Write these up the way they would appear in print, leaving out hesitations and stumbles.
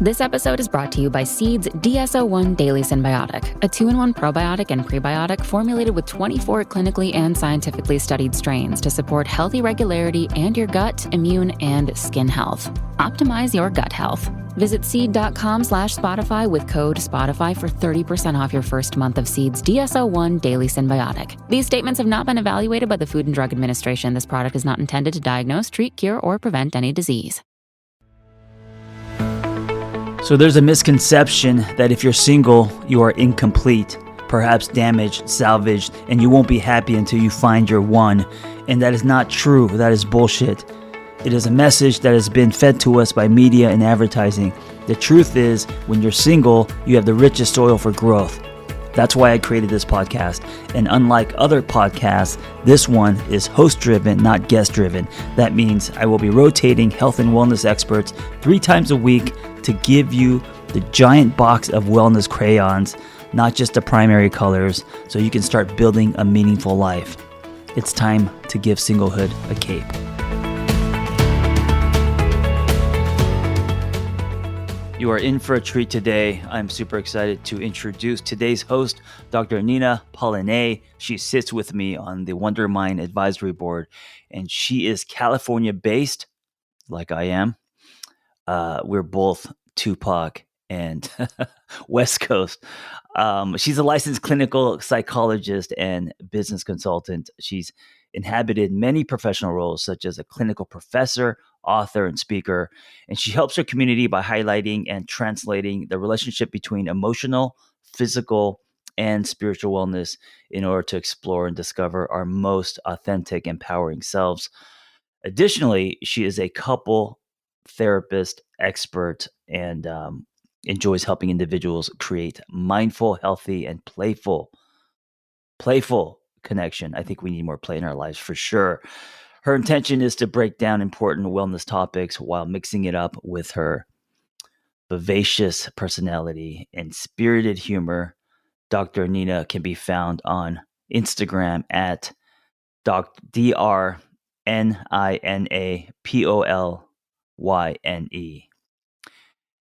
This episode is brought to you by Seed's DSO1 Daily Symbiotic, a 2-in-1 probiotic and prebiotic formulated with 24 clinically and scientifically studied strains to support healthy regularity and your gut, immune, and skin health. Optimize your gut health. Visit seed.com/Spotify with code Spotify for 30% off your first month of Seed's DSO1 Daily Symbiotic. These statements have not been evaluated by the Food and Drug Administration. This product is not intended to diagnose, treat, cure, or prevent any disease. So there's a misconception that if you're single, you are incomplete, perhaps damaged, salvaged, and you won't be happy until you find your one. And that is not true. That is bullshit. It is a message that has been fed to us by media and advertising. The truth is, when you're single, you have the richest soil for growth. That's why I created this podcast. And unlike other podcasts, this one is host-driven, not guest-driven. That means I will be rotating health and wellness experts 3 times a week to give you the giant box of wellness crayons, not just the primary colors, so you can start building a meaningful life. It's time to give singlehood a cape. You are in for a treat today. I'm super excited to introduce today's host, Dr. Nina Polyné. She sits with me on the Wonder Mind Advisory Board, and she is California-based, like I am. We're both Tupac and West Coast. She's a licensed clinical psychologist and business consultant. She's inhabited many professional roles, such as a clinical professor, author, and speaker. And she helps her community by highlighting and translating the relationship between emotional, physical, and spiritual wellness in order to explore and discover our most authentic, empowering selves. Additionally, she is a couple therapist expert and enjoys helping individuals create mindful, healthy, and playful connection. I think we need more play in our lives for sure. Her intention is to break down important wellness topics while mixing it up with her vivacious personality and spirited humor. Dr. Nina can be found on Instagram at DrNinaPolyne.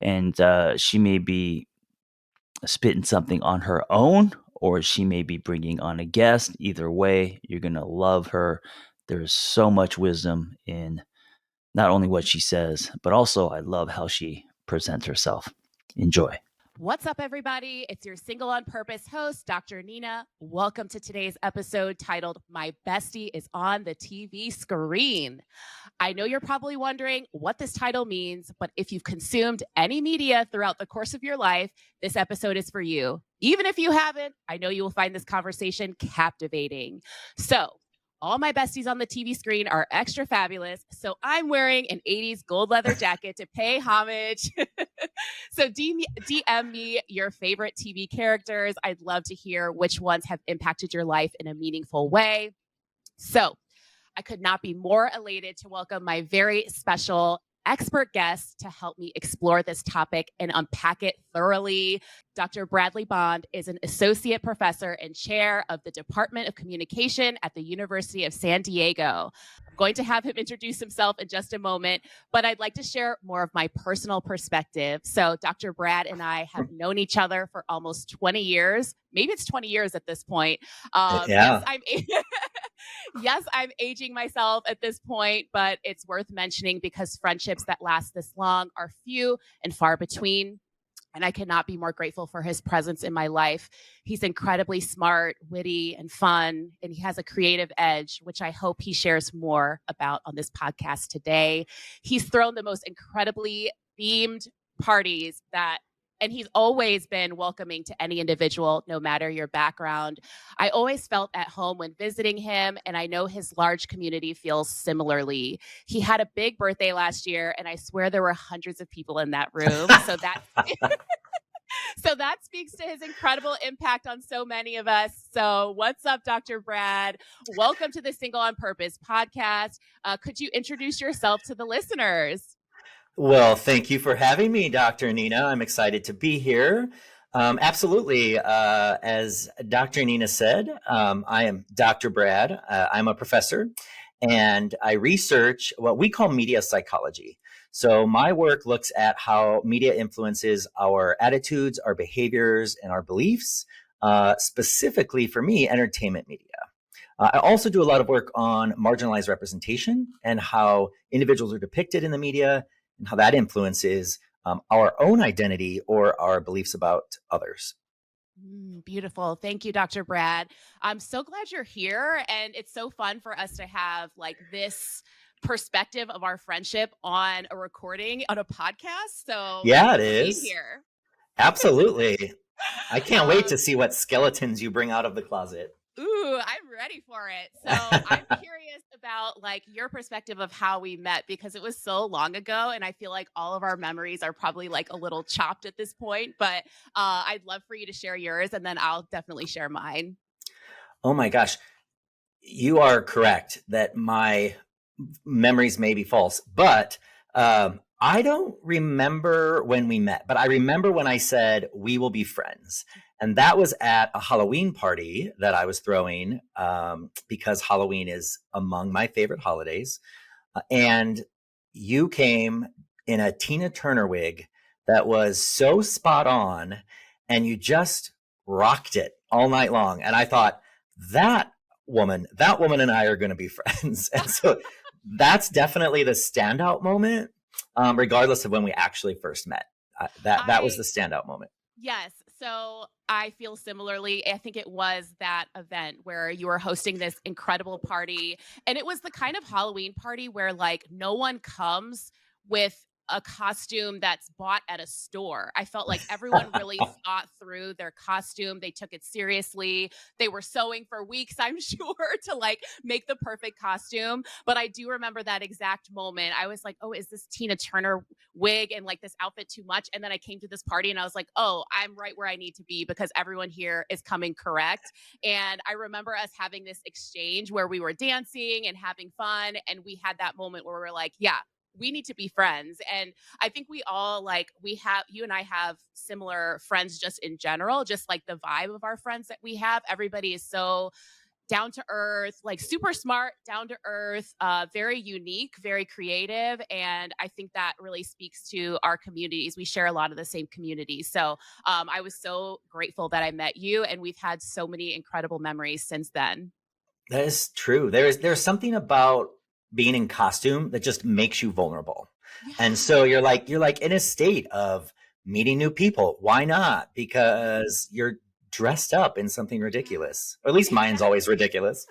And she may be spitting something on her own, or she may be bringing on a guest. Either way, you're going to love her. There's so much wisdom in not only what she says, but also I love how she presents herself. Enjoy. What's up, everybody? It's your Single on Purpose host, Dr. Nina. Welcome to today's episode titled, My Bestie is on the TV Screen. I know you're probably wondering what this title means, but if you've consumed any media throughout the course of your life, this episode is for you. Even if you haven't, I know you will find this conversation captivating. So, all my besties on the TV screen are extra fabulous, so I'm wearing an 80s gold leather jacket to pay homage. So DM me your favorite TV characters. I'd love to hear which ones have impacted your life in a meaningful way. So I could not be more elated to welcome my very special expert guest to help me explore this topic and unpack it thoroughly. Dr. Bradley Bond is an associate professor and chair of the Department of Communication at the University of San Diego. I'm going to have him introduce himself in just a moment, but I'd like to share more of my personal perspective. So Dr. Brad and I have known each other for almost 20 years. Maybe it's 20 years at this point. Yeah. Yes, I'm aging myself at this point, but it's worth mentioning because friendships that last this long are few and far between. And I cannot be more grateful for his presence in my life. He's incredibly smart, witty, and fun, and he has a creative edge, which I hope he shares more about on this podcast today. He's thrown the most incredibly themed parties and he's always been welcoming to any individual, no matter your background. I always felt at home when visiting him, and I know his large community feels similarly. He had a big birthday last year, and I swear there were hundreds of people in that room. So that speaks to his incredible impact on so many of us. So what's up, Dr. Brad? Welcome to the Single on Purpose podcast. Could you introduce yourself to the listeners? Well, thank you for having me, Dr. Nina. I'm excited to be here. Absolutely. As Dr. Nina said, I am Dr. Brad. I'm a professor, and I research what we call media psychology. So my work looks at how media influences our attitudes, our behaviors, and our beliefs, specifically for me, entertainment media. I also do a lot of work on marginalized representation and how individuals are depicted in the media and how that influences our own identity or our beliefs about others. Beautiful. Thank you, Dr. Brad. I'm so glad you're here. And it's so fun for us to have like this perspective of our friendship on a recording on a podcast. So Yeah, thank it you for being is. here. Absolutely. I can't wait to see what skeletons you bring out of the closet. Ooh, I'm ready for it. So I'm curious about like your perspective of how we met because it was so long ago and I feel like all of our memories are probably like a little chopped at this point, but I'd love for you to share yours and then I'll definitely share mine. Oh my gosh. You are correct that my memories may be false, but I don't remember when we met, but I remember when I said we will be friends. And that was at a Halloween party that I was throwing because Halloween is among my favorite holidays. And you came in a Tina Turner wig that was so spot on, and you just rocked it all night long. And I thought, that woman and I are going to be friends. And so that's definitely the standout moment, regardless of when we actually first met. That was the standout moment. Yes. So I feel similarly. I think it was that event where you were hosting this incredible party. And it was the kind of Halloween party where like no one comes with a costume that's bought at a store. I felt like everyone really thought through their costume. They took it seriously. They were sewing for weeks, I'm sure, to like make the perfect costume. But I do remember that exact moment. I was like, oh, is this Tina Turner wig and like this outfit too much? And then I came to this party and I was like, oh, I'm right where I need to be because everyone here is coming correct. And I remember us having this exchange where we were dancing and having fun. And we had that moment where we were like, yeah, we need to be friends. And I think we all like, you and I have similar friends just in general, just like the vibe of our friends that we have. Everybody is so down to earth, like super smart, down to earth, very unique, very creative. And I think that really speaks to our communities. We share a lot of the same communities. So I was so grateful that I met you and we've had so many incredible memories since then. That is true. There's something about being in costume that just makes you vulnerable. Yeah. And so you're like in a state of meeting new people. Why not? Because you're dressed up in something ridiculous. Or at least mine's always ridiculous.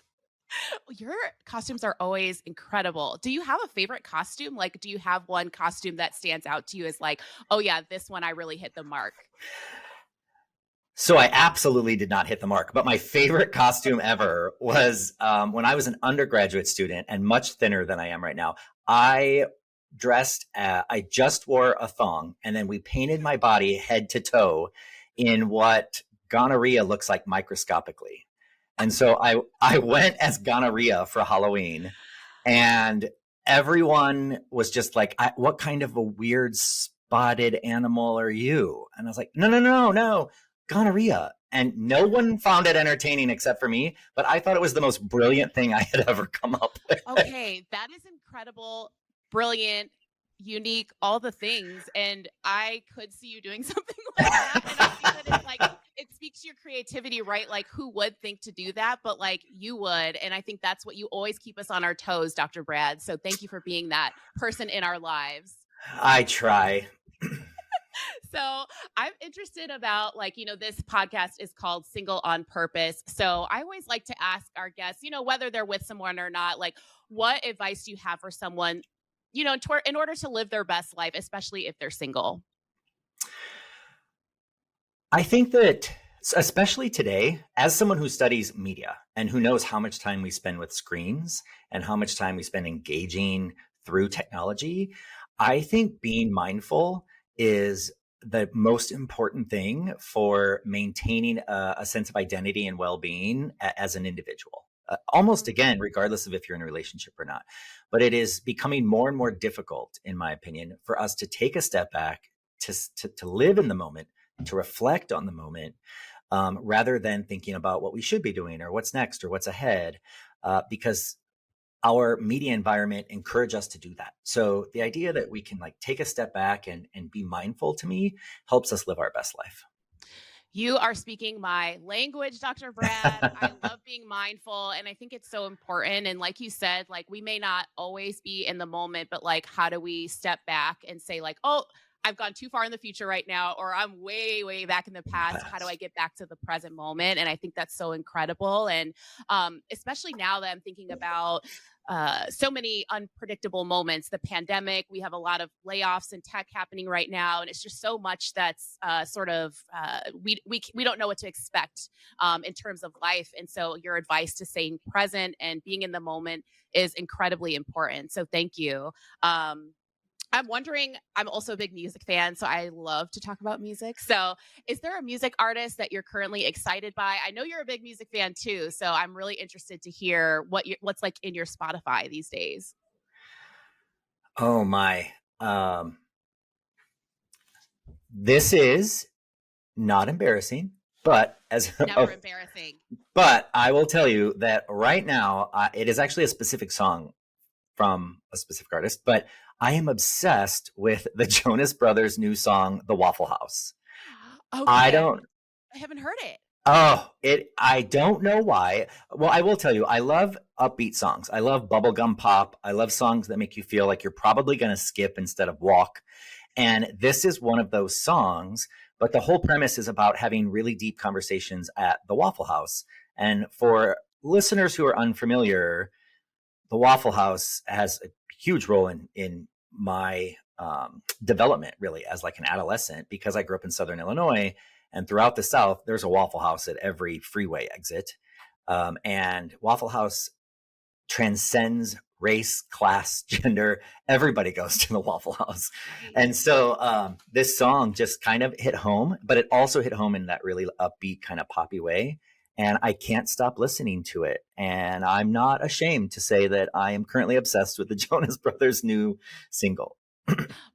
Your costumes are always incredible. Do you have a favorite costume? Like, do you have one costume that stands out to you as like, oh yeah, this one I really hit the mark? So I absolutely did not hit the mark, but my favorite costume ever was when I was an undergraduate student and much thinner than I am right now. I just wore a thong and then we painted my body head to toe in what gonorrhea looks like microscopically. And so I went as gonorrhea for Halloween and everyone was just like, what kind of a weird spotted animal are you? And I was like, no. Gonorrhea. And no one found it entertaining except for me, but I thought it was the most brilliant thing I had ever come up with. Okay, that is incredible, brilliant, unique, all the things. And I could see you doing something like that. And I think that it's like, it speaks to your creativity, right? Like who would think to do that? But like you would. And I think that's what you always keep us on our toes, Dr. Brad. So thank you for being that person in our lives. I try. So I'm interested about like, this podcast is called Single on Purpose. So I always like to ask our guests, whether they're with someone or not, like what advice do you have for someone, in order to live their best life, especially if they're single? I think that especially today, as someone who studies media and who knows how much time we spend with screens and how much time we spend engaging through technology, I think being mindful is the most important thing for maintaining a sense of identity and well-being as an individual. Almost again, regardless of if you're in a relationship or not. But it is becoming more and more difficult, in my opinion, for us to take a step back, to live in the moment, to reflect on the moment, rather than thinking about what we should be doing or what's next or what's ahead. Because our media environment encourage us to do that. So the idea that we can like take a step back and be mindful, to me, helps us live our best life. You are speaking my language, Dr. Brad. I love being mindful, and I think it's so important. And like you said, like we may not always be in the moment, but like how do we step back and say like, oh, I've gone too far in the future right now, or I'm way, way back in the past. How do I get back to the present moment? And I think that's so incredible. And especially now that I'm thinking about so many unpredictable moments, the pandemic, we have a lot of layoffs in tech happening right now. And it's just so much that's we don't know what to expect in terms of life. And so your advice to staying present and being in the moment is incredibly important. So thank you. I'm wondering, I'm also a big music fan, so I love to talk about music. So, is there a music artist that you're currently excited by? I know you're a big music fan too, so I'm really interested to hear what's like in your Spotify these days. Oh my. This is not embarrassing, but Never embarrassing. but I will tell you that right now, it is actually a specific song from a specific artist, but I am obsessed with the Jonas Brothers' new song, The Waffle House. Okay, I haven't heard it. I don't know why. Well, I will tell you, I love upbeat songs. I love bubblegum pop. I love songs that make you feel like you're probably going to skip instead of walk. And this is one of those songs, but the whole premise is about having really deep conversations at the Waffle House. And for listeners who are unfamiliar, the Waffle House has a huge role in my development, really, as like an adolescent, because I grew up in Southern Illinois, and throughout the South, there's a Waffle House at every freeway exit. And Waffle House transcends race, class, gender. Everybody goes to the Waffle House. And so this song just kind of hit home, but it also hit home in that really upbeat kind of poppy way. And I can't stop listening to it. And I'm not ashamed to say that I am currently obsessed with the Jonas Brothers' new single.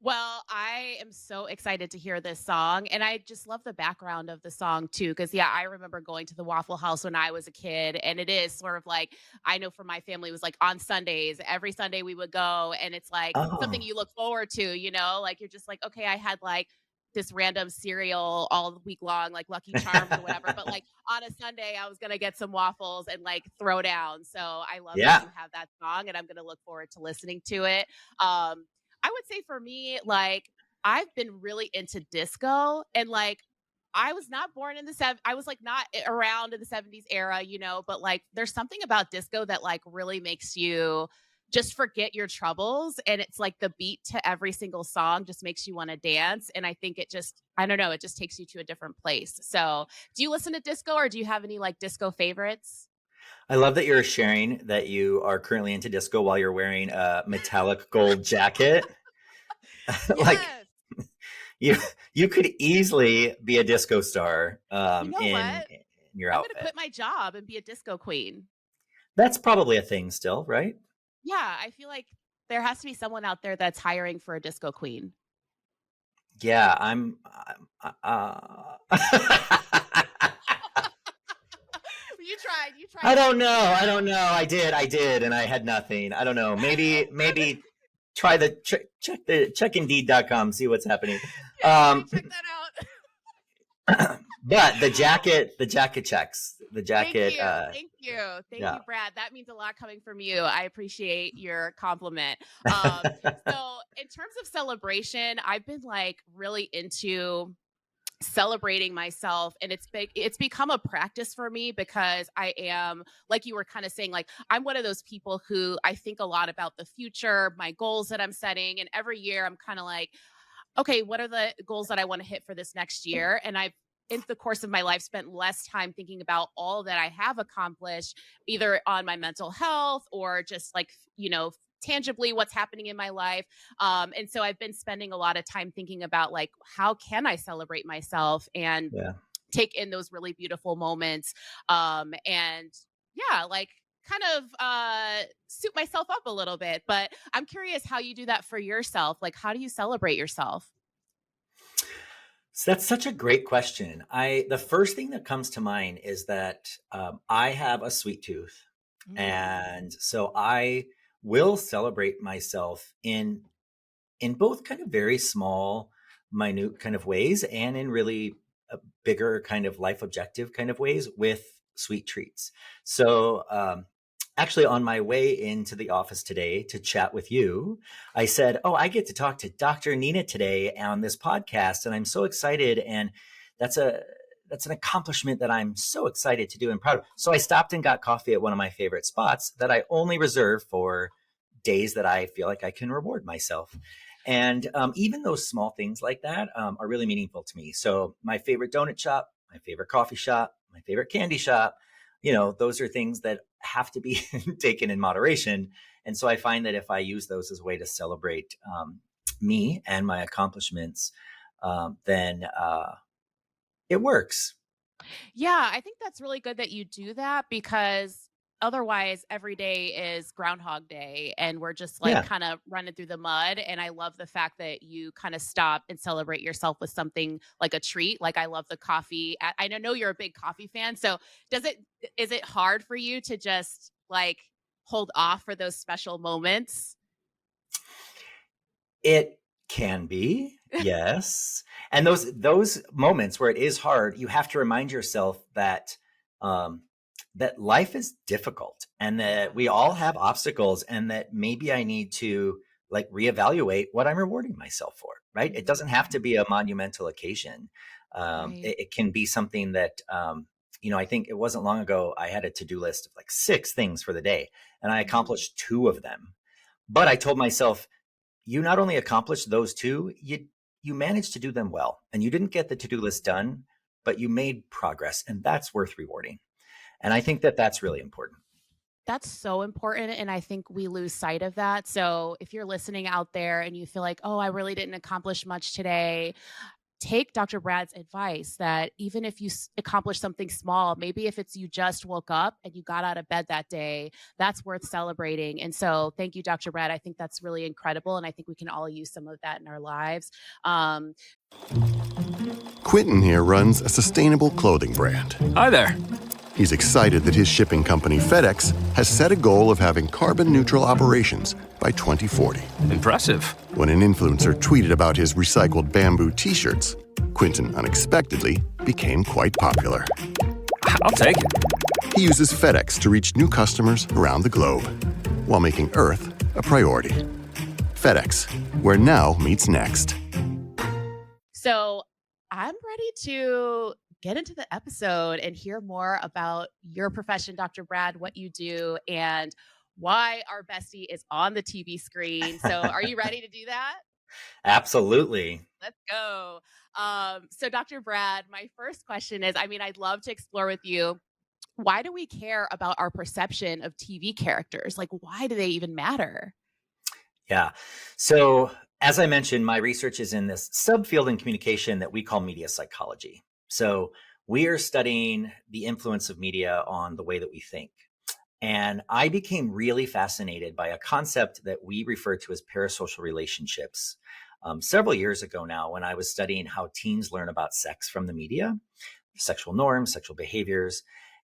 Well, I am so excited to hear this song. And I just love the background of the song too. Cause yeah, I remember going to the Waffle House when I was a kid. And it is sort of like, I know for my family, it was like on Sundays, every Sunday we would go. And it's like something Oh, you look forward to, you know, like you're just like, okay, I had like this random cereal all week long, like Lucky Charms or whatever. But like on a Sunday, I was going to get some waffles and like throw down. So I love that yeah. you have that song and I'm going to look forward to listening to it. I would say for me, like I've been really into disco and like I was not born in the I was like not around in the 70s era, you know, but like there's something about disco that like really makes you just forget your troubles. And it's like the beat to every single song just makes you want to dance. And I think it just, I don't know, it just takes you to a different place. So do you listen to disco or do you have any like disco favorites? I love that you're sharing that you are currently into disco while you're wearing a metallic gold jacket. Like Yes. you you could easily be a disco star You know in what? your I'm going to outfit. quit my job and be a disco queen. That's probably a thing still, right? Yeah, I feel like there has to be someone out there that's hiring for a disco queen. Yeah, You I tried to don't make know. it I work. don't know. I did, and I had nothing. I don't know. Maybe try the check Indeed.com, see what's happening. Yeah, let me Um, check that out. but the jacket checks. The Thank jacket, you. Thank you. Thank yeah. you, Brad. That means a lot coming from you. I appreciate your compliment. So in terms of celebration, I've been like really into celebrating myself and it's become a practice for me because I am like you were kind of saying like I'm one of those people who I think a lot about the future, my goals that I'm setting, and every year I'm kind of like okay, what are the goals that I want to hit for this next year? And I've in the course of my life spent less time thinking about all that I have accomplished either on my mental health or just like you know tangibly what's happening in my life. And so I've been spending a lot of time thinking about like how can I celebrate myself and Yeah. take in those really beautiful moments. And yeah, like kind of suit myself up a little bit. But I'm curious how you do that for yourself. Like, how do you celebrate yourself? So that's such a great question. The first thing that comes to mind is that I have a sweet tooth, Mm. and so I will celebrate myself in both kind of very small, minute kind of ways and in really bigger kind of life objective kind of ways with sweet treats. So actually on my way into the office today to chat with you, I said, oh, I get to talk to Dr. Nina today on this podcast. And I'm so excited. And that's an accomplishment that I'm so excited to do and proud of. So I stopped and got coffee at one of my favorite spots that I only reserve for days that I feel like I can reward myself. And even those small things like that are really meaningful to me. So my favorite donut shop, my favorite coffee shop, my favorite candy shop, those are things that have to be taken in moderation. And so I find that if I use those as a way to celebrate me and my accomplishments, then it works. Yeah, I think that's really good that you do that, because otherwise every day is Groundhog Day and we're just like kind of running through the mud. And I love the fact that you kind of stop and celebrate yourself with something like a treat. Like I love the coffee. I know you're a big coffee fan. So is it hard for you to just like hold off for those special moments? It can be, yes. And those moments where it is hard, you have to remind yourself that that life is difficult and that we all have obstacles, and that maybe I need to like reevaluate what I'm rewarding myself for, right? It doesn't have to be a monumental occasion. Right. It can be something that, I think it wasn't long ago, I had a to-do list of like 6 things for the day and I accomplished 2 of them. But I told myself, you not only accomplished those 2, you managed to do them well, and you didn't get the to-do list done, but you made progress, and that's worth rewarding. And I think that that's really important. That's so important. And I think we lose sight of that. So if you're listening out there and you feel like, oh, I really didn't accomplish much today, take Dr. Brad's advice that even if you accomplish something small, maybe if it's you just woke up and you got out of bed that day, that's worth celebrating. And so thank you, Dr. Brad. I think that's really incredible. And I think we can all use some of that in our lives. Quentin here runs a sustainable clothing brand. Hi there. He's excited that his shipping company, FedEx, has set a goal of having carbon-neutral operations by 2040. Impressive. When an influencer tweeted about his recycled bamboo t-shirts, Quentin unexpectedly became quite popular. I'll take it. He uses FedEx to reach new customers around the globe while making Earth a priority. FedEx, where now meets next. So I'm ready to get into the episode and hear more about your profession, Dr. Brad, what you do, and why our bestie is on the TV screen. So are you ready to do that? Absolutely. Let's go. So Dr. Brad, my first question is, I'd love to explore with you, why do we care about our perception of TV characters? Like, why do they even matter? Yeah. So as I mentioned, my research is in this subfield in communication that we call media psychology. So we are studying the influence of media on the way that we think. And I became really fascinated by a concept that we refer to as parasocial relationships several years ago now, when I was studying how teens learn about sex from the media, sexual norms, sexual behaviors.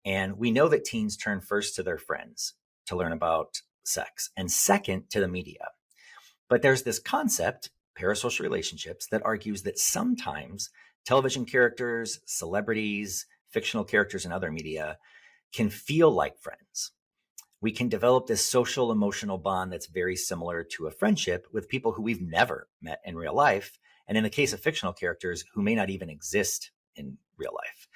And we know that teens turn first to their friends to learn about sex, and second to the media. But there's this concept, parasocial relationships, that argues that sometimes television characters, celebrities, fictional characters in other media can feel like friends. We can develop this social emotional bond that's very similar to a friendship with people who we've never met in real life. And in the case of fictional characters who may not even exist in real life.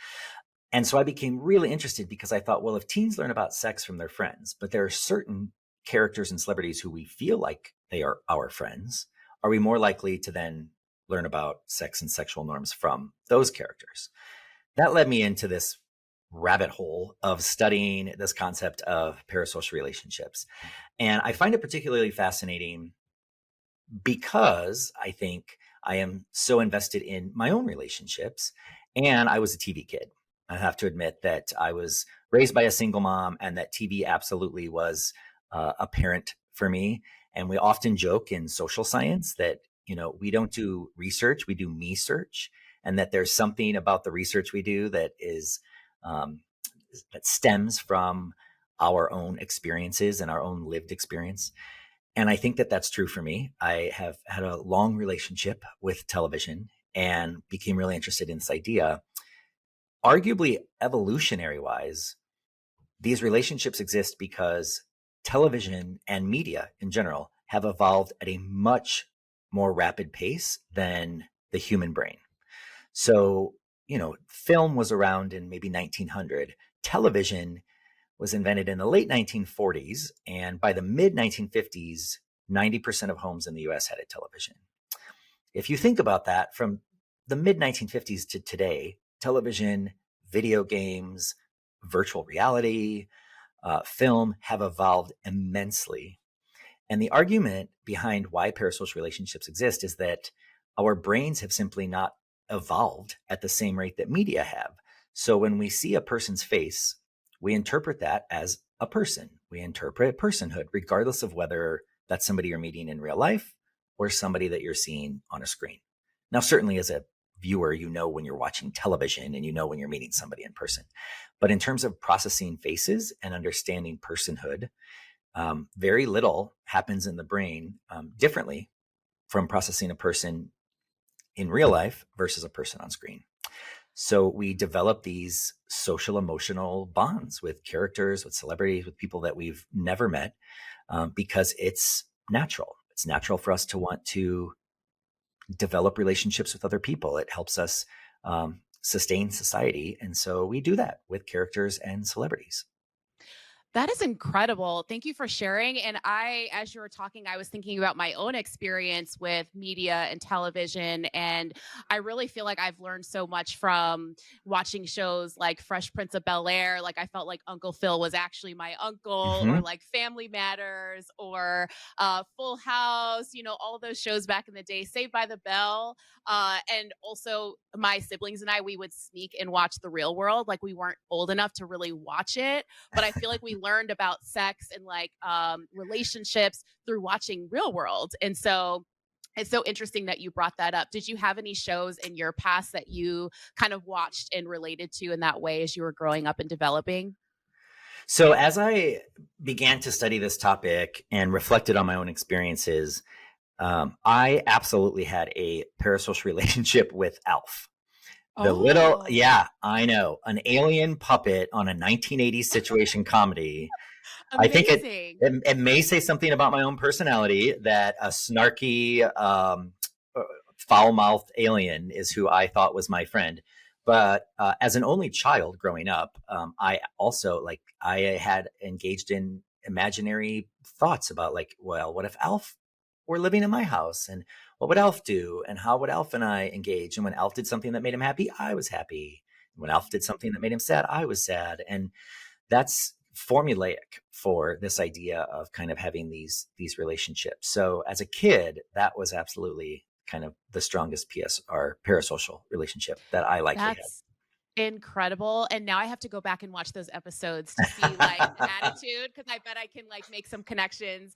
And so I became really interested because I thought, well, if teens learn about sex from their friends, but there are certain characters and celebrities who we feel like they are our friends, are we more likely to then learn about sex and sexual norms from those characters? That led me into this rabbit hole of studying this concept of parasocial relationships. And I find it particularly fascinating because I think I am so invested in my own relationships. And I was a TV kid. I have to admit that I was raised by a single mom, and that TV absolutely was a parent for me. And we often joke in social science that, we don't do research, we do me search, and that there's something about the research we do that is that stems from our own experiences and our own lived experience. And I think that that's true for me. I have had a long relationship with television and became really interested in this idea. Arguably, evolutionary wise, these relationships exist because television and media in general have evolved at a much more rapid pace than the human brain. So, film was around in maybe 1900. Television was invented in the late 1940s. And by the mid 1950s, 90% of homes in the US had a television. If you think about that, from the mid 1950s to today, television, video games, virtual reality, film have evolved immensely. And the argument behind why parasocial relationships exist is that our brains have simply not evolved at the same rate that media have. So when we see a person's face, we interpret that as a person. We interpret personhood, regardless of whether that's somebody you're meeting in real life or somebody that you're seeing on a screen. Now, certainly as a viewer, when you're watching television and when you're meeting somebody in person. But in terms of processing faces and understanding personhood, very little happens in the brain differently from processing a person in real life versus a person on screen. So we develop these social emotional bonds with characters, with celebrities, with people that we've never met because it's natural. It's natural for us to want to develop relationships with other people. It helps us sustain society. And so we do that with characters and celebrities. That is incredible. Thank you for sharing. And as you were talking, I was thinking about my own experience with media and television. And I really feel like I've learned so much from watching shows like Fresh Prince of Bel-Air. Like I felt like Uncle Phil was actually my uncle, or like Family Matters, or Full House, all those shows back in the day, Saved by the Bell. And also my siblings and we would sneak and watch The Real World. Like we weren't old enough to really watch it, but I feel like we learned about sex and relationships through watching Real World. And so it's so interesting that you brought that up. Did you have any shows in your past that you kind of watched and related to in that way as you were growing up and developing? So as I began to study this topic and reflected on my own experiences, I absolutely had a parasocial relationship with Alf. Yeah, I know, an alien puppet on a 1980s situation comedy. I think it may say something about my own personality that a snarky, foul-mouthed alien is who I thought was my friend. But as an only child growing up, I also I had engaged in imaginary thoughts about what if Alf were living in my house, and what would Alf do, and how would Alf and I engage? And when Alf did something that made him happy, I was happy. When Alf did something that made him sad, I was sad. And that's formulaic for this idea of kind of having these relationships. So as a kid, that was absolutely kind of the strongest parasocial relationship that I likely had. Incredible. And now I have to go back and watch those episodes to see the attitude, because I bet I can make some connections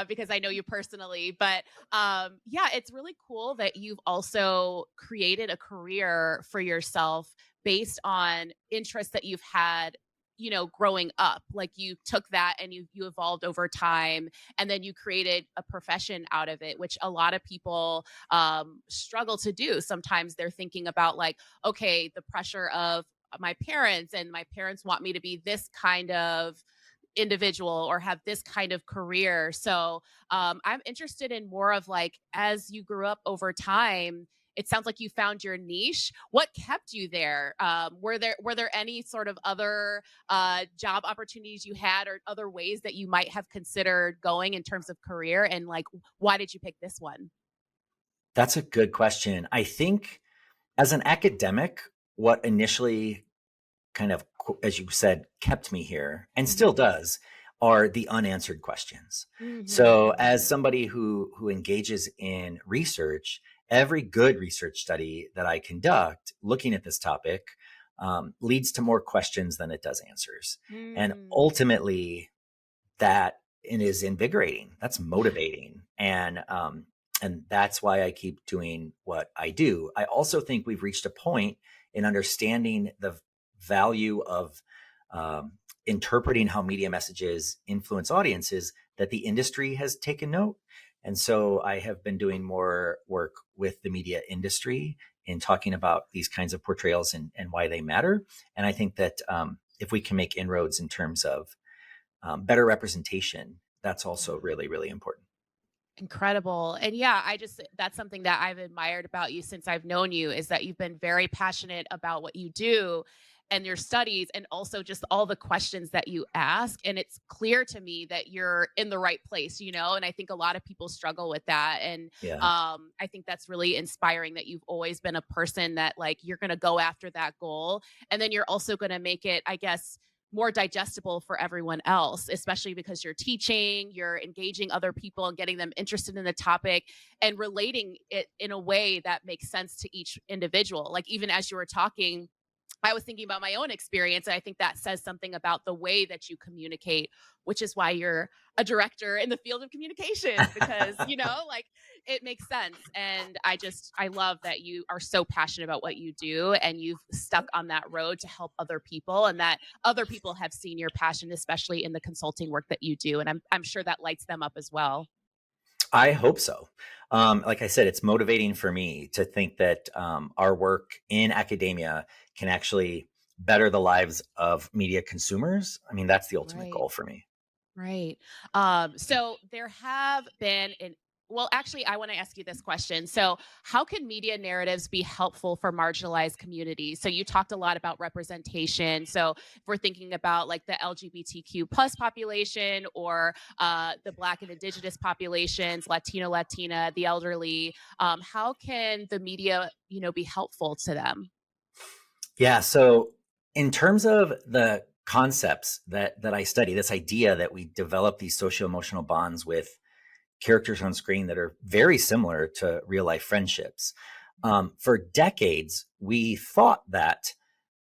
because I know you personally. But yeah, it's really cool that you've also created a career for yourself based on interests that you've had growing up. Like you took that and you evolved over time, and then you created a profession out of it, which a lot of people struggle to do. Sometimes they're thinking about okay, the pressure of my parents, and my parents want me to be this kind of individual or have this kind of career. So I'm interested in more of as you grew up over time, it sounds like you found your niche. What kept you there? Were there any sort of other job opportunities you had, or other ways that you might have considered going in terms of career? And why did you pick this one? That's a good question. I think as an academic, what initially kind of, as you said, kept me here and still does are the unanswered questions. So as somebody who engages in research, every good research study that I conduct looking at this topic leads to more questions than it does answers. And ultimately that is invigorating. That's motivating. And that's why I keep doing what I do. I also think we've reached a point in understanding the value of interpreting how media messages influence audiences that the industry has taken note. And so I have been doing more work with the media industry in talking about these kinds of portrayals and why they matter. And I think that if we can make inroads in terms of better representation, that's also really, really important. Incredible. And yeah, that's something that I've admired about you since I've known you, is that you've been very passionate about what you do and your studies, and also just all the questions that you ask. And it's clear to me that you're in the right place, and I think a lot of people struggle with that. And Yeah. I think that's really inspiring, that you've always been a person that, like, you're going to go after that goal. And then you're also going to make it, I guess, more digestible for everyone else, especially because you're teaching, you're engaging other people and getting them interested in the topic and relating it in a way that makes sense to each individual. Like, even as you were talking, I was thinking about my own experience, and I think that says something about the way that you communicate, which is why you're a director in the field of communications, because, like, it makes sense. And I love that you are so passionate about what you do, and you've stuck on that road to help other people, and that other people have seen your passion, especially in the consulting work that you do. And I'm sure that lights them up as well. I hope so. Like I said, it's motivating for me to think that our work in academia can actually better the lives of media consumers. I mean, that's the ultimate Right. goal for me. Right. So there have been well, actually, I want to ask you this question. So, how can media narratives be helpful for marginalized communities? So, you talked a lot about representation. So, if we're thinking about, like, the LGBTQ plus population, or the Black and Indigenous populations, Latino, Latina, the elderly, how can the media, be helpful to them? Yeah. So, in terms of the concepts that I study, this idea that we develop these socio-emotional bonds with characters on screen that are very similar to real life friendships. For decades, we thought that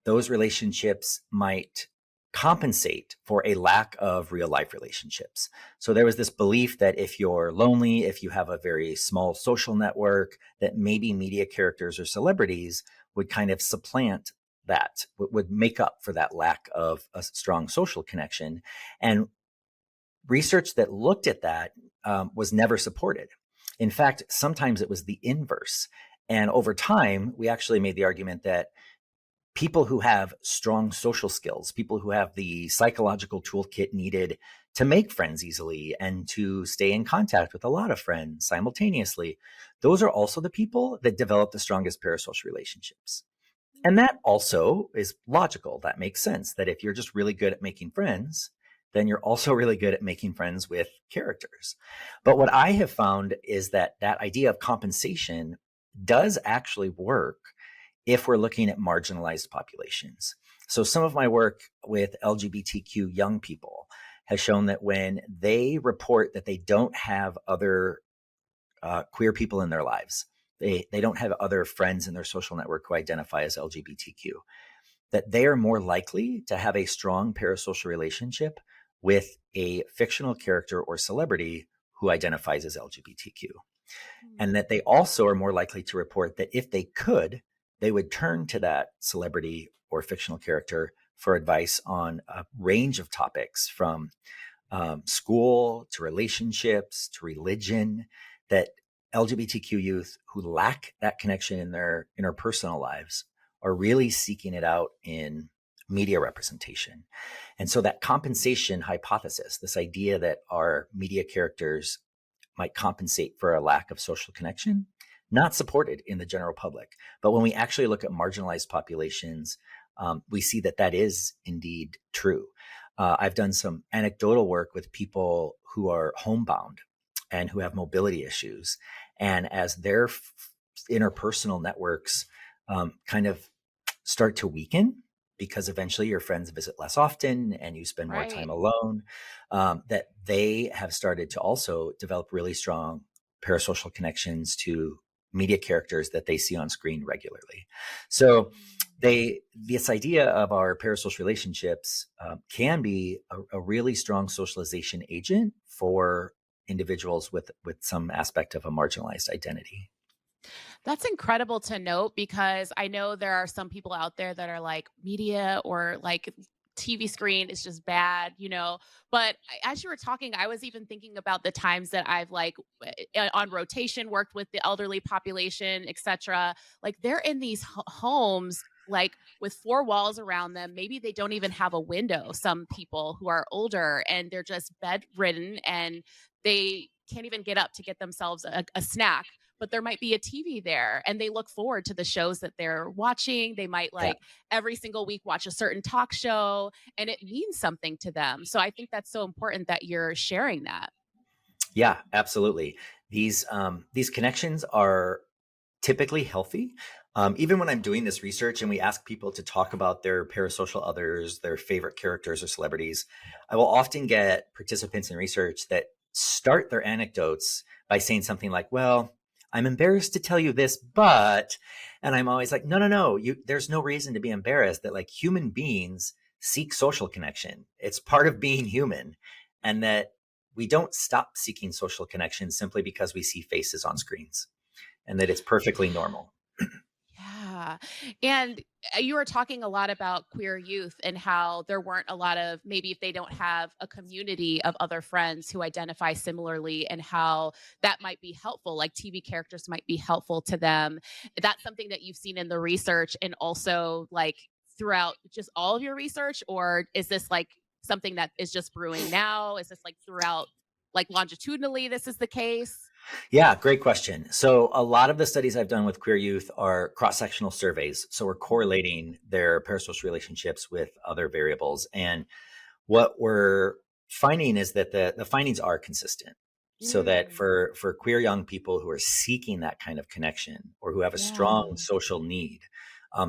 those relationships might compensate for a lack of real life relationships. So there was this belief that if you're lonely, if you have a very small social network, that maybe media characters or celebrities would kind of supplant that, would make up for that lack of a strong social connection. And research that looked at that was never supported. In fact, sometimes it was the inverse. And over time, we actually made the argument that people who have strong social skills, people who have the psychological toolkit needed to make friends easily and to stay in contact with a lot of friends simultaneously, those are also the people that develop the strongest parasocial relationships. And that also is logical. That makes sense, that if you're just really good at making friends, then you're also really good at making friends with characters. But what I have found is that that idea of compensation does actually work if we're looking at marginalized populations. So some of my work with LGBTQ young people has shown that when they report that they don't have other queer people in their lives, they don't have other friends in their social network who identify as LGBTQ, that they are more likely to have a strong parasocial relationship with a fictional character or celebrity who identifies as LGBTQ. And that they also are more likely to report that if they could, they would turn to that celebrity or fictional character for advice on a range of topics, from school to relationships to religion, that LGBTQ youth who lack that connection in their interpersonal lives are really seeking it out in media representation. And so that compensation hypothesis, this idea that our media characters might compensate for a lack of social connection, not supported in the general public. But when we actually look at marginalized populations, we see that that is indeed true. I've done some anecdotal work with people who are homebound and who have mobility issues. And as their interpersonal networks kind of start to weaken, because eventually your friends visit less often and you spend more time alone, that they have started to also develop really strong parasocial connections to media characters that they see on screen regularly. So this idea of our parasocial relationships can be a really strong socialization agent for individuals with some aspect of a marginalized identity. That's incredible to note, because I know there are some people out there that are like, media or like TV screen is just bad, But as you were talking, I was even thinking about the times that I've on rotation worked with the elderly population, etc. Like they're in these homes like with four walls around them. Maybe they don't even have a window. Some people who are older and they're just bedridden and they can't even get up to get themselves a snack, but there might be a TV there and they look forward to the shows that they're watching. They might Yeah. every single week watch a certain talk show and it means something to them. So I think that's so important that you're sharing that. Yeah, absolutely. These connections are typically healthy. Even when I'm doing this research and we ask people to talk about their parasocial others, their favorite characters or celebrities, I will often get participants in research that start their anecdotes by saying something like, well, I'm embarrassed to tell you this, but, and I'm always like, no, there's no reason to be embarrassed that like human beings seek social connection. It's part of being human, and that we don't stop seeking social connection simply because we see faces on screens, and that it's perfectly normal. Yeah. And you were talking a lot about queer youth and how there weren't a lot of, maybe if they don't have a community of other friends who identify similarly, and how that might be helpful, like TV characters might be helpful to them. That's something that you've seen in the research and also like throughout just all of your research, or is this like something that is just brewing now? Is this like throughout, like longitudinally, this is the case? Yeah, great question. So a lot of the studies I've done with queer youth are cross-sectional surveys. So we're correlating their parasocial relationships with other variables. And what we're finding is that the findings are consistent. So that for queer young people who are seeking that kind of connection or who have a strong social need,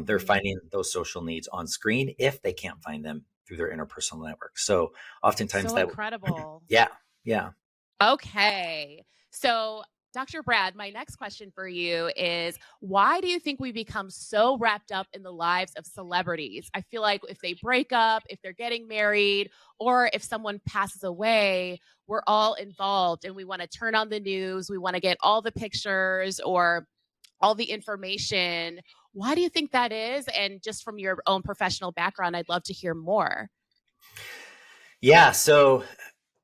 they're finding those social needs on screen if they can't find them through their interpersonal network. So oftentimes So incredible. Yeah. Okay. So, Dr. Brad, my next question for you is, why do you think we become so wrapped up in the lives of celebrities? I feel like if they break up, if they're getting married, or if someone passes away, we're all involved and we want to turn on the news. We want to get all the pictures or all the information. Why do you think that is? And just from your own professional background, I'd love to hear more. Yeah. So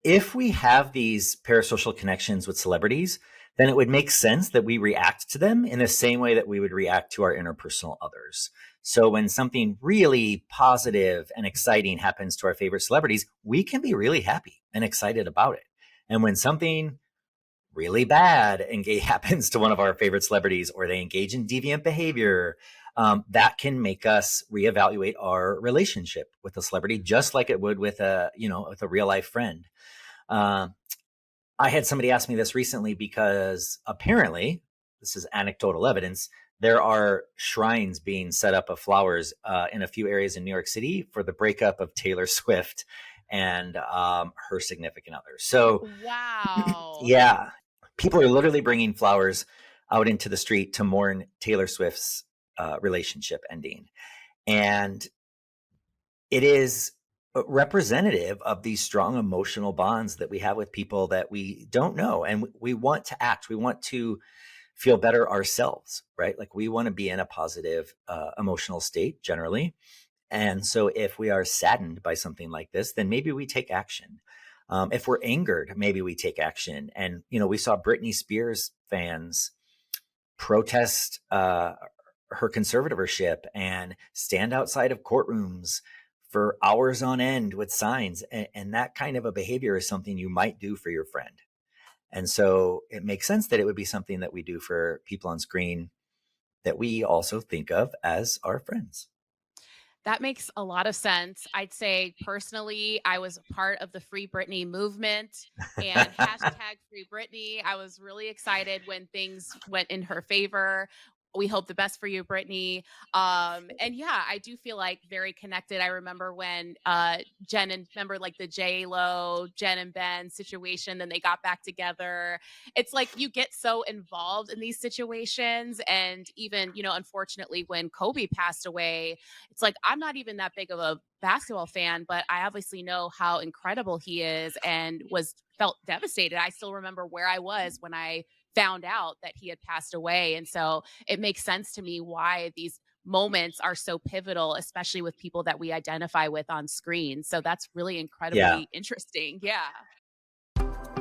if we have these parasocial connections with celebrities, then it would make sense that we react to them in the same way that we would react to our interpersonal others. So when something really positive and exciting happens to our favorite celebrities, we can be really happy and excited about it. And when something really bad happens to one of our favorite celebrities, or they engage in deviant behavior, that can make us reevaluate our relationship with the celebrity, just like it would with a real life friend. I had somebody ask me this recently because apparently, this is anecdotal evidence, there are shrines being set up of flowers in a few areas in New York City for the breakup of Taylor Swift and her significant other. So, wow. Yeah, people are literally bringing flowers out into the street to mourn Taylor Swift's relationship ending. And it is representative of these strong emotional bonds that we have with people that we don't know. And we want to act, we want to feel better ourselves, right? Like we want to be in a positive emotional state generally. And so if we are saddened by something like this, then maybe we take action. If we're angered, maybe we take action. And, we saw Britney Spears fans protest her conservatorship and stand outside of courtrooms for hours on end with signs. And that kind of a behavior is something you might do for your friend. And so it makes sense that it would be something that we do for people on screen that we also think of as our friends. That makes a lot of sense. I'd say personally, I was a part of the Free Britney movement and hashtag Free Britney. I was really excited when things went in her favor. We hope the best for you, Brittany. And yeah, I do feel like very connected. I remember when remember like the J-Lo, Jen and Ben situation, then they got back together. It's like you get so involved in these situations. And even, unfortunately, when Kobe passed away, it's like I'm not even that big of a basketball fan, but I obviously know how incredible he is and felt devastated. I still remember where I was when I found out that he had passed away. And so it makes sense to me why these moments are so pivotal, especially with people that we identify with on screen. So that's really Yeah. incredibly interesting. Yeah.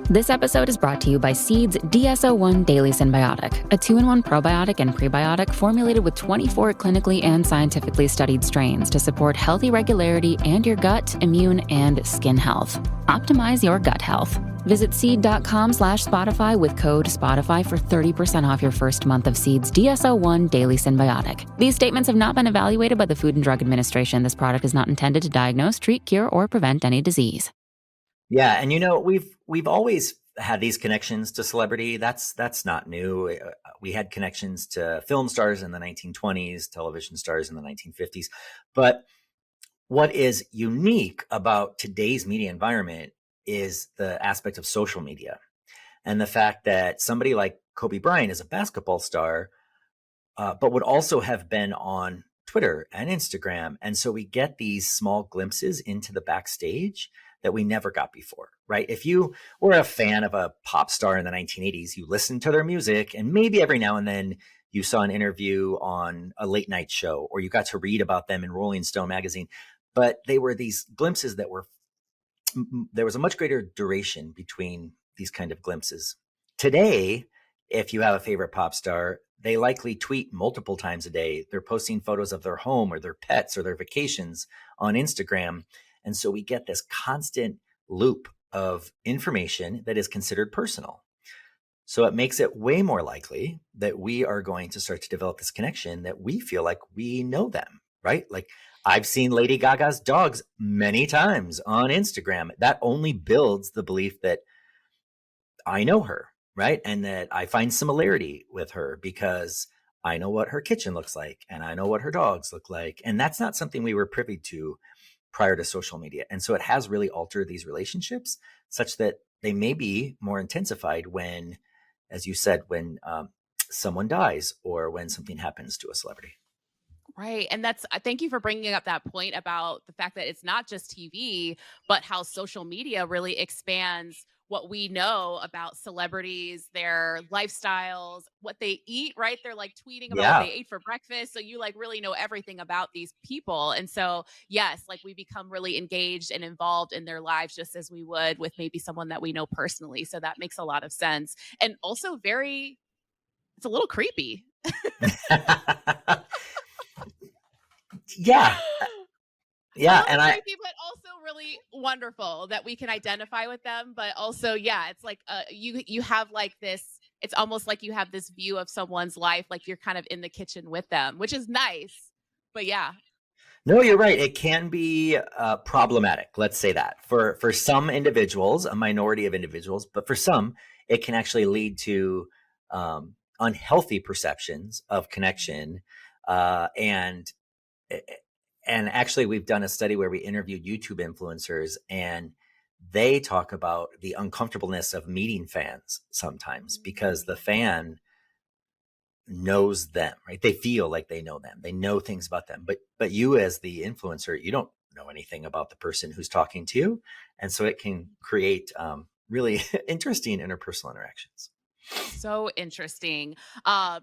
This episode is brought to you by Seed's DSO1 Daily Symbiotic, a 2-in-1 probiotic and prebiotic formulated with 24 clinically and scientifically studied strains to support healthy regularity and your gut, immune, and skin health. Optimize your gut health. Visit seed.com/Spotify with code Spotify for 30% off your first month of Seed's DSO1 Daily Symbiotic. These statements have not been evaluated by the Food and Drug Administration. This product is not intended to diagnose, treat, cure, or prevent any disease. Yeah, and we've always had these connections to celebrity. That's not new. We had connections to film stars in the 1920s, television stars in the 1950s. But what is unique about today's media environment is the aspect of social media and the fact that somebody like Kobe Bryant is a basketball star, but would also have been on Twitter and Instagram. And so we get these small glimpses into the backstage that we never got before, right? If you were a fan of a pop star in the 1980s, you listened to their music, and maybe every now and then you saw an interview on a late night show, or you got to read about them in Rolling Stone magazine. But they were these glimpses that there was a much greater duration between these kind of glimpses. Today, if you have a favorite pop star, they likely tweet multiple times a day. They're posting photos of their home or their pets or their vacations on Instagram. And so we get this constant loop of information that is considered personal. So it makes it way more likely that we are going to start to develop this connection that we feel like we know them, right? Like I've seen Lady Gaga's dogs many times on Instagram. That only builds the belief that I know her, right? And that I find similarity with her because I know what her kitchen looks like and I know what her dogs look like. And that's not something we were privy to prior to social media. And so it has really altered these relationships such that they may be more intensified when, as you said, when someone dies or when something happens to a celebrity. Right. And thank you for bringing up that point about the fact that it's not just TV, but how social media really expands what we know about celebrities, their lifestyles, what they eat, right? They're like tweeting about what Yeah. they ate for breakfast. So you like really know everything about these people. And so, yes, like we become really engaged and involved in their lives just as we would with maybe someone that we know personally. So that makes a lot of sense. And also it's a little creepy. Yeah. A Yeah. little And creepy, but also really wonderful that we can identify with them. But also, yeah, it's like you have like this. It's almost like you have this view of someone's life, like you're kind of in the kitchen with them, which is nice. But yeah, no, you're right. It can be problematic. Let's say that for some individuals, a minority of individuals, but for some, it can actually lead to unhealthy perceptions of connection. And actually, we've done a study where we interviewed YouTube influencers, and they talk about the uncomfortableness of meeting fans sometimes because the fan knows them, right? They feel like they know them. They know things about them. But you as the influencer, you don't know anything about the person who's talking to you. And so it can create really interesting interpersonal interactions. so interesting.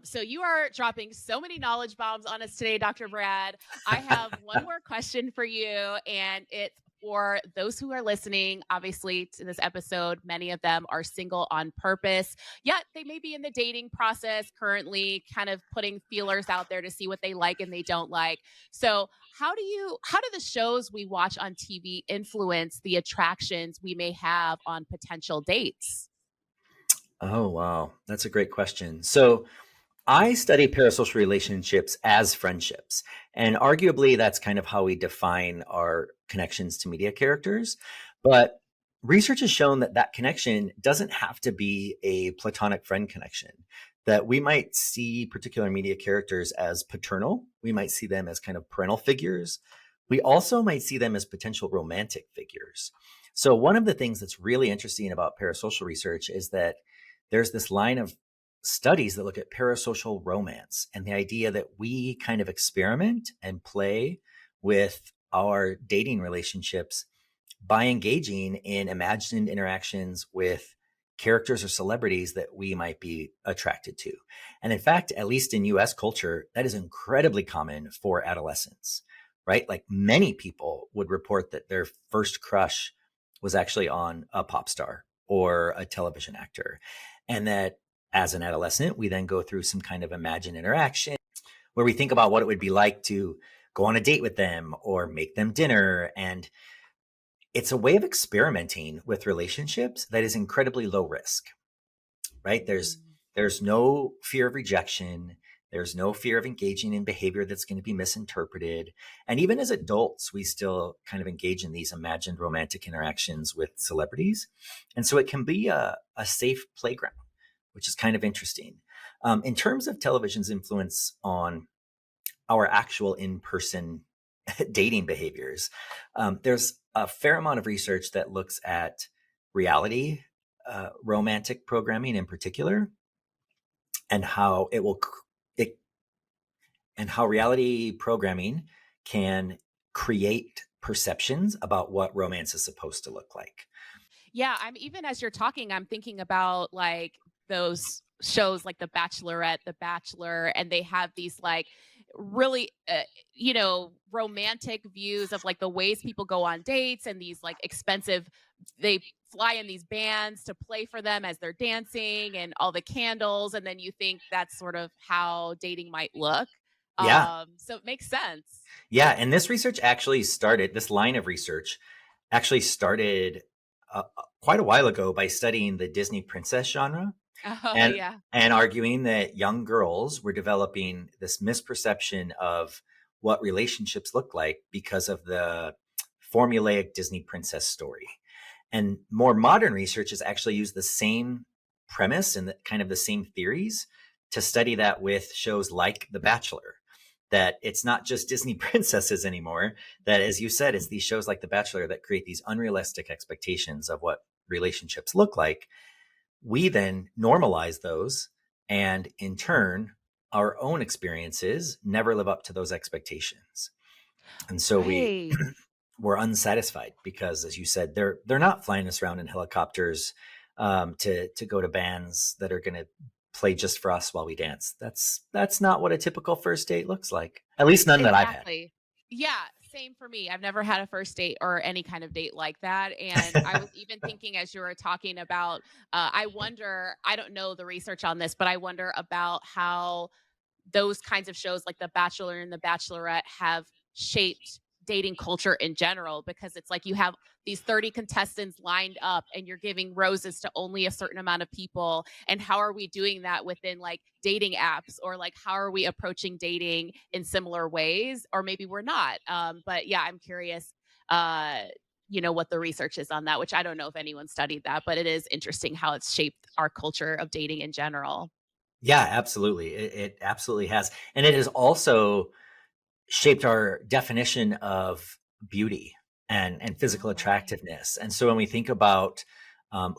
So you are dropping so many knowledge bombs on us today, Dr. Brad. I have one more question for you, and it's for those who are listening, obviously, to this episode. Many of them are single on purpose, yet they may be in the dating process currently, kind of putting feelers out there to see what they like and they don't like. So how do the shows we watch on TV influence the attractions we may have on potential dates? Oh, wow. That's a great question. So I study parasocial relationships as friendships. And arguably, that's kind of how we define our connections to media characters. But research has shown that that connection doesn't have to be a platonic friend connection, that we might see particular media characters as paternal. We might see them as kind of parental figures. We also might see them as potential romantic figures. So one of the things that's really interesting about parasocial research is that there's this line of studies that look at parasocial romance and the idea that we kind of experiment and play with our dating relationships by engaging in imagined interactions with characters or celebrities that we might be attracted to. And in fact, at least in US culture, that is incredibly common for adolescents, right? Like many people would report that their first crush was actually on a pop star or a television actor. And that as an adolescent, we then go through some kind of imagined interaction where we think about what it would be like to go on a date with them or make them dinner. And it's a way of experimenting with relationships that is incredibly low risk, right? There's no fear of rejection. There's no fear of engaging in behavior that's going to be misinterpreted. And even as adults, we still kind of engage in these imagined romantic interactions with celebrities. And so it can be a safe playground, which is kind of interesting. In terms of television's influence on our actual in-person dating behaviors, there's a fair amount of research that looks at reality romantic programming in particular, and how how reality programming can create perceptions about what romance is supposed to look like. Yeah, I'm even as you're talking, I'm thinking about like those shows like The Bachelorette, The Bachelor, and they have these like really, romantic views of like the ways people go on dates and these like expensive, they fly in these bands to play for them as they're dancing and all the candles. And then you think that's sort of how dating might look. Yeah. So it makes sense. Yeah. And this line of research actually started quite a while ago by studying the Disney princess genre. Oh, and, yeah. and arguing that young girls were developing this misperception of what relationships look like because of the formulaic Disney princess story. And more modern research has actually used the same premise and kind of the same theories to study that with shows like The Bachelor, that it's not just Disney princesses anymore, that, as you said, it's these shows like The Bachelor that create these unrealistic expectations of what relationships look like. We then normalize those, and in turn, our own experiences never live up to those expectations. And so Right. we're unsatisfied because, as you said, they're not flying us around in helicopters to go to bands that are going to play just for us while we dance. That's not what a typical first date looks like. At least none that I've had. Yeah, same for me. I've never had a first date or any kind of date like that. And I was even thinking as you were talking about, I wonder, I don't know the research on this, but I wonder about how those kinds of shows like The Bachelor and The Bachelorette have shaped dating culture in general, because it's like you have these 30 contestants lined up and you're giving roses to only a certain amount of people. And how are we doing that within like dating apps, or like how are we approaching dating in similar ways? Or maybe we're not. But yeah, I'm curious what the research is on that, which I don't know if anyone studied that, but it is interesting how it's shaped our culture of dating in general. Yeah, absolutely. It absolutely has. And it has also shaped our definition of beauty and physical attractiveness. And so when we think about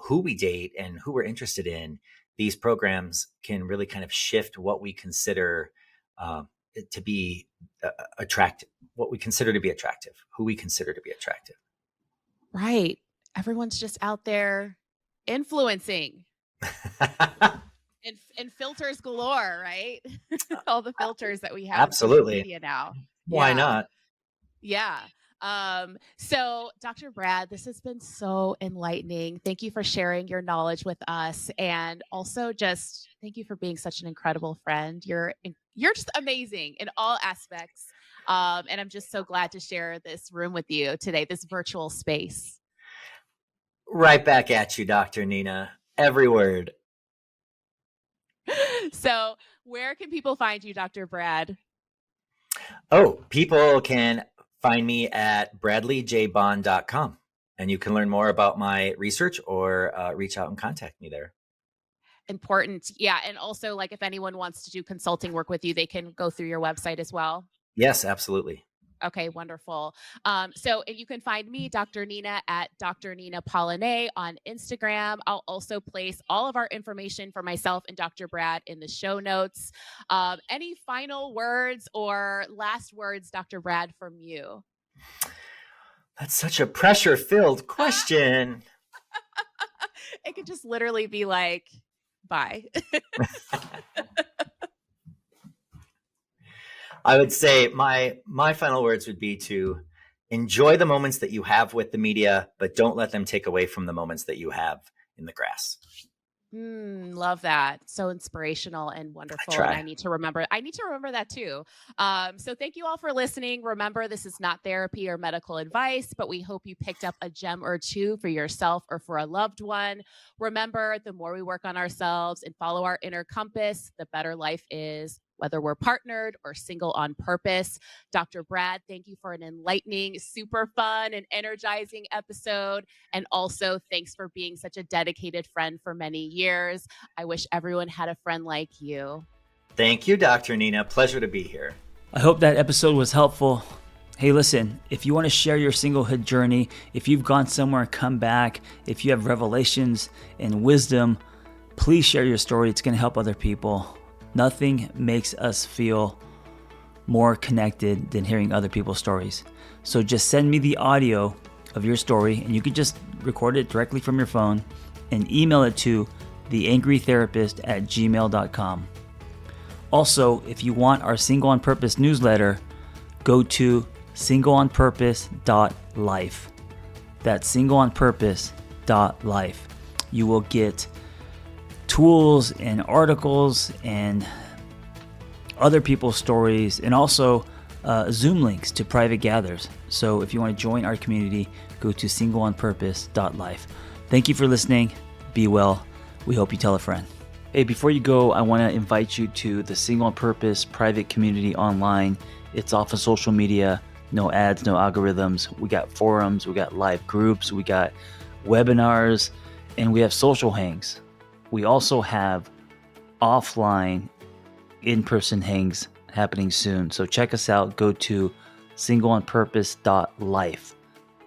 who we date and who we're interested in, these programs can really kind of shift what we consider to be attractive, what we consider to be attractive, who we consider to be attractive. Right. Everyone's just out there influencing. And filters galore, right? All the filters that we have. Absolutely. On social media now. Why not? Yeah. So Dr. Brad, this has been so enlightening. Thank you for sharing your knowledge with us. And also just thank you for being such an incredible friend. You're just amazing in all aspects. And I'm just so glad to share this room with you today, this virtual space. Right back at you, Dr. Nina. Every word. So where can people find you, Dr. Brad? Oh, people can find me at bradleyjbond.com, and you can learn more about my research or reach out and contact me there. Important. Yeah. And also, like, if anyone wants to do consulting work with you, they can go through your website as well. Yes, absolutely. Okay, wonderful. So you can find me, Dr. Nina, at Dr. Nina Polyné on Instagram. I'll also place all of our information for myself and Dr. Brad in the show notes. Any final words or last words, Dr. Brad, from you? That's such a pressure-filled question. It could just literally be like, bye. I would say my final words would be to enjoy the moments that you have with the media, but don't let them take away from the moments that you have in the grass. Love that. So inspirational and wonderful. try. And I need to remember that too. So thank you all for listening. Remember, this is not therapy or medical advice, but we hope you picked up a gem or two for yourself or for a loved one. Remember, the more we work on ourselves and follow our inner compass, the better life is, whether we're partnered or single on purpose. Dr. Brad, thank you for an enlightening, super fun, and energizing episode. And also, thanks for being such a dedicated friend for many years. I wish everyone had a friend like you. Thank you, Dr. Nina. Pleasure to be here. I hope that episode was helpful. Hey, listen, if you want to share your singlehood journey, if you've gone somewhere and come back, if you have revelations and wisdom, please share your story. It's going to help other people. Nothing makes us feel more connected than hearing other people's stories. So just send me the audio of your story, and you can just record it directly from your phone and email it to theangrytherapist@gmail.com. Also, if you want our Single on Purpose newsletter, go to singleonpurpose.life. That's singleonpurpose.life. You will get tools and articles and other people's stories, and also Zoom links to private gathers. So if you want to join our community, go to singleonpurpose.life. Thank you for listening. Be well. We hope you tell a friend. Hey, before you go, I want to invite you to the Single on Purpose private community online. It's off of social media, no ads, no algorithms. We got forums, we got live groups, we got webinars, and we have social hangs. We also have offline in-person hangs happening soon. So check us out. Go to singleonpurpose.life.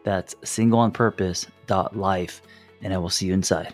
That's singleonpurpose.life, and I will see you inside.